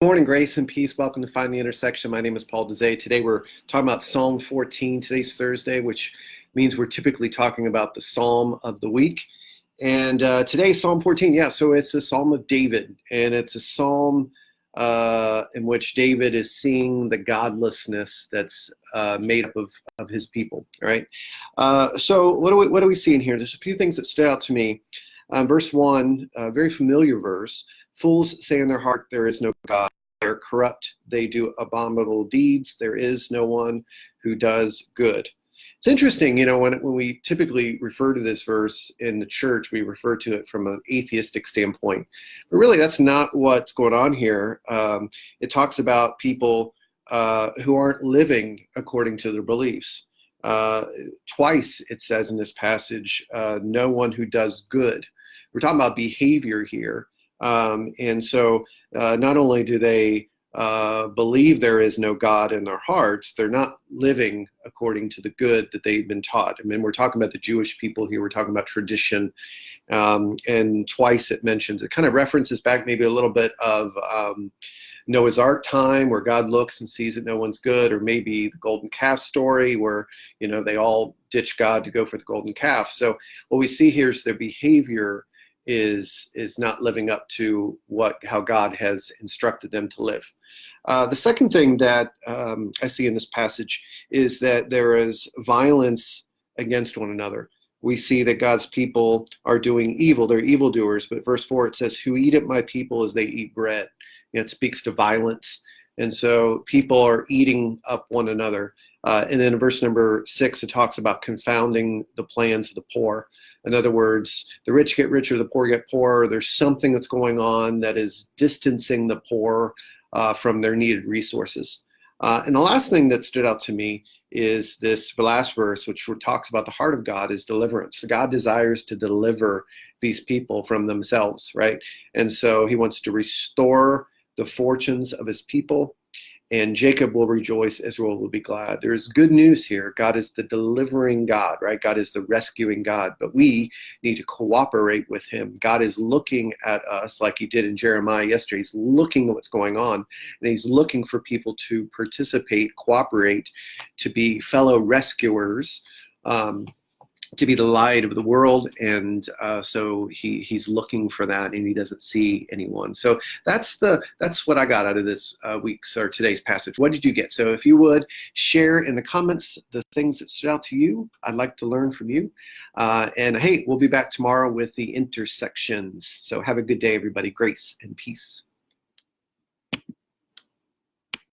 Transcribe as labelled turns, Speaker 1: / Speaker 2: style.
Speaker 1: Morning, grace and peace. Welcome to Find the Intersection. My name is Paul Dezay. Today we're talking about Psalm 14. Today's Thursday, which means we're typically talking about the Psalm of the week. And today, Psalm 14, so it's a Psalm of David, and it's a Psalm in which David is seeing the godlessness that's made up of his people. All right. So what do we see in here? There's a few things that stood out to me. Verse 1, a very familiar verse. Fools say in their heart, there is no God. They are corrupt. They do abominable deeds. There is no one who does good. It's interesting, when we typically refer to this verse in the church, we refer to it from an atheistic standpoint. But really, that's not what's going on here. It talks about people who aren't living according to their beliefs. Twice it says in this passage, no one who does good. We're talking about behavior here. And so not only do they believe there is no God in their hearts, they're not living according to the good that they've been taught. I mean, we're talking about the Jewish people here. We're talking about tradition. And twice it mentions, it kind of references back maybe a little bit of Noah's Ark time, where God looks and sees that no one's good, or maybe the golden calf story where, they all ditch God to go for the golden calf. So what we see here is their behavior is not living up to how God has instructed them to live. The second thing that I see in this passage is that there is violence against one another. We see that God's people are doing evil. They're evildoers. But verse 4, it says, who eat at my people as they eat bread. It speaks to violence. And so people are eating up one another. And then in verse number 6, it talks about confounding the plans of the poor. In other words, the rich get richer, the poor get poorer. There's something that's going on that is distancing the poor from their needed resources. And the last thing that stood out to me is the last verse, which talks about the heart of God is deliverance. God desires to deliver these people from themselves, right? And so he wants to restore the fortunes of his people. And Jacob will rejoice, Israel will be glad. There's good news here. God is the delivering God, right? God is the rescuing God, but we need to cooperate with him. God is looking at us like he did in Jeremiah yesterday. He's looking at what's going on, and he's looking for people to participate, cooperate, to be fellow rescuers, to be the light of the world. And so he's looking for that, and he doesn't see anyone. So that's what I got out of this week's or today's passage. What did you get? So if you would share in the comments the things that stood out to you, I'd like to learn from you. And hey, we'll be back tomorrow with the intersections. So have a good day, everybody. Grace and peace.